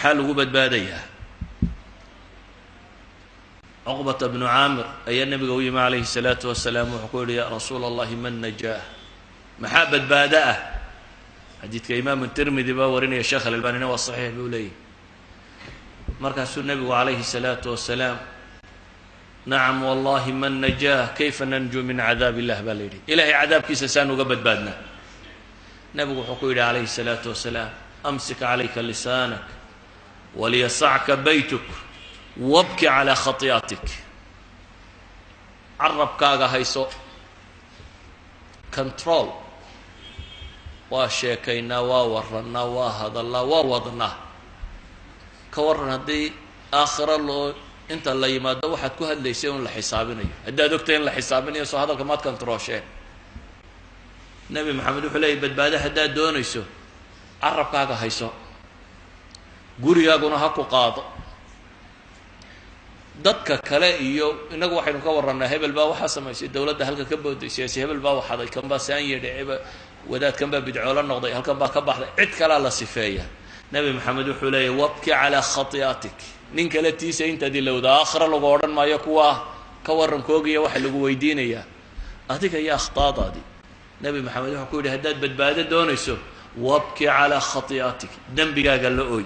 حال وجبت بادية عقبة بن عامر أي النبي قوي عليه الصلاة والسلام ويقول يا رسول الله من نجاه محابة بادئة حديث كإمام الترمذي باورين يا شيخ الألباني هو الصحيح بيقول مركز النبي عليه الصلاة والسلام نعم والله من نجاه كيف ننجو من عذاب الله بالليل إلهي عذاب كيس سان وقبت بادنا نبي حقول عليه الصلاة والسلام أمسك عليك لسانك وليسعك بيتك وابكي على خطياتك عرب كاغا هيسو كنترول وشيكينا وورنا وهذا الله ووضنا كورنا دي آخر الله انت الله يماده waxaad ku hadlaysay in la xisaabinayo hadaa ogtay in la xisaabinayo soo hadalka maad kantarooshay nabi maxamed wuxuu leeyahay badbaado hadaa doonayso arabkaaga hayso gurigaaguna ha ku qaado dadka kale iyo inagu waxaynu ka waranaa hebel baa waxa sameeyay dawladda halka ka boodaysay hebel baa waxaday kan baa saan yeedhay wadaad kan baa bidco la noqday halkan baa ka baxday cid kale la sifeeya nabi maxamed wuxuu leeyahay wabki ala khati'atik nin kale tiisa inta dilowda aakhira lagu oran maayo kuwa ka waran koogiya waxa lagu weydiinaya adiga ya akhtaadadi nabi maxamed wuxuu ku yiri hadaad badbaado doonayso wabki ala khati'atik dambigaaga la ooy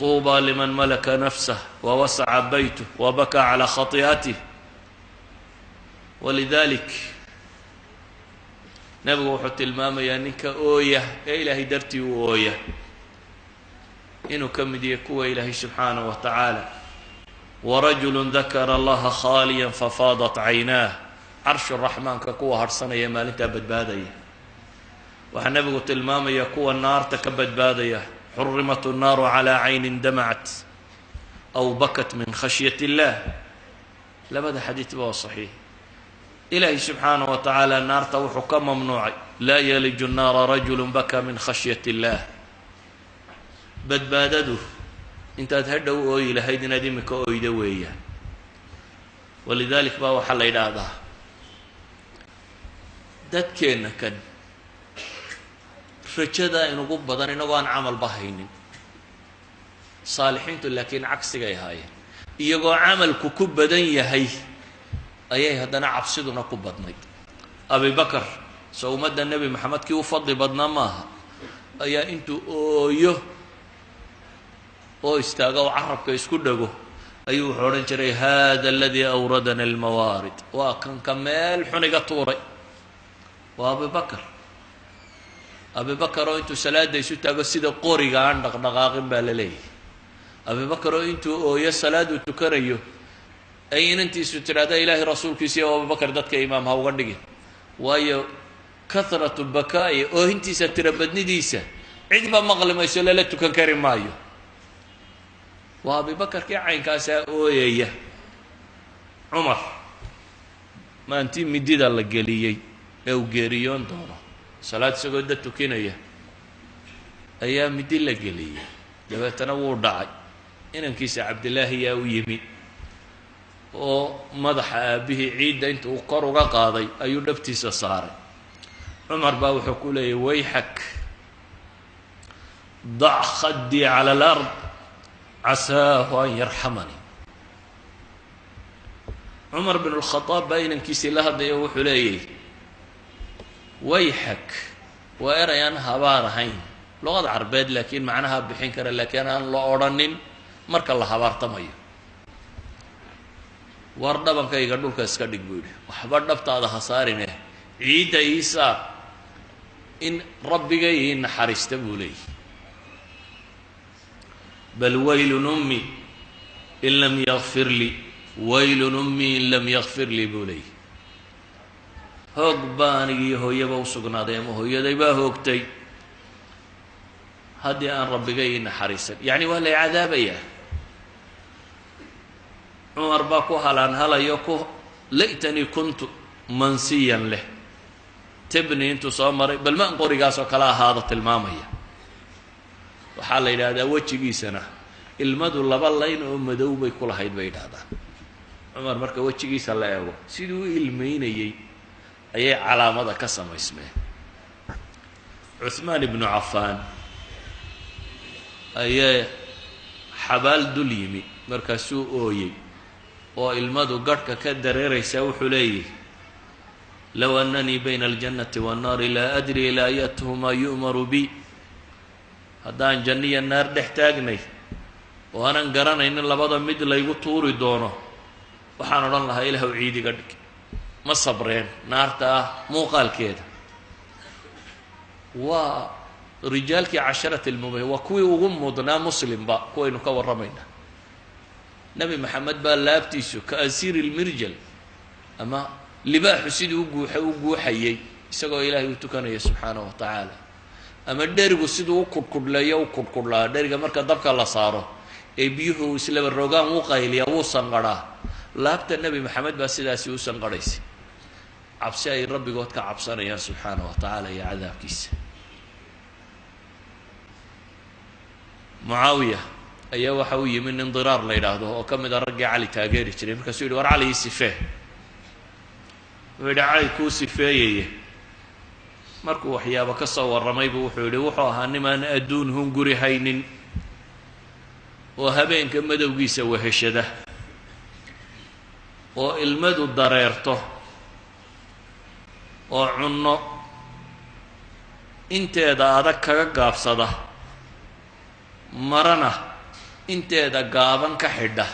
طوبى لمن ملك نفسه ووسع بيته وبكى على خطيئته ولذلك نبغى وحط الماما يعني كأوية إلهي درتي وأوية إنه كم دي كوى إلهي سبحانه وتعالى ورجل ذكر الله خاليا ففاضت عيناه عرش الرحمن كقوة هرسنة يا مال انت بدبادية وحنبغى الماما يكوى النار تكبد بادية حرمت النار على عين دمعت أو بكت من خشية الله لبدا حديث بها صحيح إلهي سبحانه وتعالى النار توحكم ممنوع لا يلج النار رجل بكى من خشية الله بدبادده انت تهدوا إلى هيدي ندمك أويدوية ولذلك بها حل إلى هذا داد كينا كان رجدا إنه قب بدن إنه قان عمل بهين صالحين لكن عكس جاي هاي يجوا عمل كوب بدن يهي أيه هذا عبسدنا كوب بدني أبي بكر سو مد النبي محمد كي وفضل بدنا ماها أيه أنتو أوه أو استاجوا عرب كيسكدجوا أيوه حورن شري هذا الذي أوردنا الموارد وكان كمال حنقة طوري وأبي بكر أبي بكر أنتو سلاد يسوي تاجو سيد قوري عندك نقاقم بالليل أبي بكر أنتو يا سلاد وتكريو أين أنتي ستراد إله رسول كيسي وأبي بكر دتك إمام هاو غندقي ويا كثرة البكاء أو أنتي ستربدني ديسة عندما مغلم يسول لا تكرم مايو وأبي بكر كي عين كاسة أويا عمر ما أنتي مديد الله قليي أو جريون دورة صلاة سجودة تكينية أيام مدلة قلية جبت تنور داعي إن كيس عبد الله يا ويمي ومدح به عيد أنت وقروا قاضي أيو نبتي صار عمر باو حكولي ويحك ضع خدي على الأرض عساه أن يرحمني عمر بن الخطاب بين كيس الله ضيو حليه ويحك وإريان هبار هين لغة عربيد لكن معناها بحين كرا لكن أنا لا أورنين مرك الله هبار تمايو وردا بنك يقدر كاسكدك بيده وحبر دفت هذا خسارين عيد عيسى إن ربي جاي إن حرست بولي بل ويل أمي إن لم يغفر لي ويل أمي إن لم يغفر لي بولي هوق باني هو يبا وسقنا ديما هو يديبا هوقتي هدي أن ربي جاي نحرسك يعني ولا عذاب إياه عمر باكو هلان هلا يوكو ليتني كنت منسيا له تبني انتو صامري بل ما انقوري قاسو كلا هذا المامية وحال إلى هذا وجهي سنة المدو لبالين ومدو بيكل هيد بيد هذا عمر مركا وجهي سلا يغو سيدو المين أي علامة كسم اسمه عثمان بن عفان ayay xabaal dul yimi markaasuu ooyey oo ilmadu garhka ka dareeraysaa wuxuu leeyahy low annanii bayna aljannati waannaari laa adri ilaa ayatuhumaa yu'maru bi haddaan janno iyo naar dhex taagnay oo aanan garanaynin labada mid laygu tuuri doono waxaan odhan lahaa ilaahw ciidiga dhig ma sabreen naarta ah muuqaalkeeda waa rijaalkii casharati almu'miniin waa kuwii ugu mudnaa muslimba kuwaynu ka warramaynaa nebi maxamed baa laabtiisu ka asiiri lmirjal ama libaaxu sidii u guuxayey isagoo ilaahay u tukanaya subxaanahu wa tacaala ama dherigu siduu u kudhkudhleeyo u kudhkudhlaa dheriga marka dabka la saaro ee biyuhu islaba rogaan wuu qayliyaa wuu sanqadhaa laabta nebi maxamed baa sidaasi u sanqadhaysay cabsi ay rabbigood ka cabsanayaan subxaanahu wa tacaala iyo cadaabkiisa mucaawiya ayaa waxa u yimi nin diraar la yidhaahdo oo ka mid a raggii cali taageeri jiray markaasuu yidhi war cali ii sifee wuxuu yidhi cali kuu sifeeyeye markuu waxyaabo ka soo warramaybu wuxuu yidhi wuxuu ahaa nimaan adduun hunguri haynin oo habeenka madowgiisa weheshada oo ilmadu dareerto oo cunno inteeda adag kaga gaabsada marana inteeda gaaban ka xidha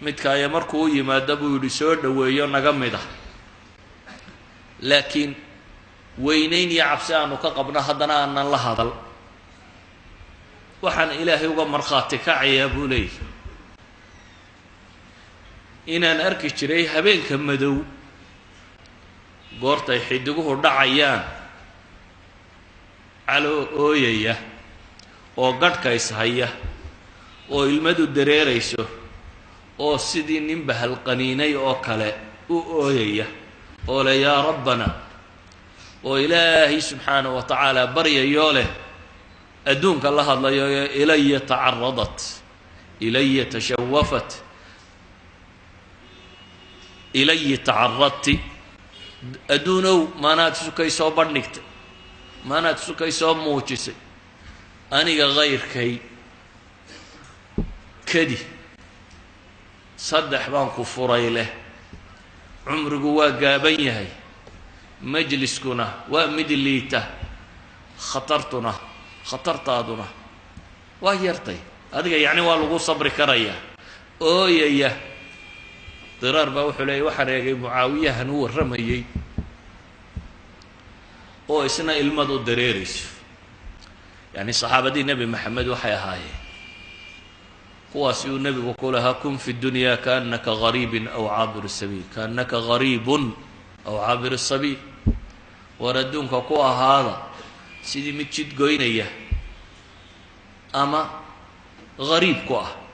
midkaaya markuu u yimaado buu yidhi soo dhoweeyo naga mid ah laakiin weynayn iyo cabsi aanu ka qabno haddana aanan la hadal waxaan ilaahay uga markhaati kacayaa buu leeyahy inaan arki jiray habeenka madow goortay xidiguhu dhacayaan caloo ooyaya oo gadhka ishaya oo ilmadu dareerayso oo sidii nin bahalqaniinay oo kale u ooyaya oo le yaa rabbana oo ilaahay subxaanahu wa tacaala baryayoo leh adduunka la hadlayo ilaya tacaradat ilaya tashawafat ilayi tacaradti adduunow maanaad sukay soo bandhigtay maanaad sukay soo muujisay aniga kayrkay kadi saddex baan ku furay leh cumrigu waa gaaban yahay majliskuna waa mid liita khatartaaduna waa yartay adiga yacni waa lagu sabri karayaa ooyaya diraar baa wuxuu leeyay waxaan eegay mucaawiyahan u warramayey oo isna ilmadu dareerayso yacni saxaabadii nebi maxamed waxay ahaayeen kuwaasi uu nebigu ku lahaa kun fi dunya kaannaka gariibin aw caabir sabiil kaannaka gariibun aw caabir sabiil war adduunka ku ahaada sidii mid jid goynaya ama gariib ku ah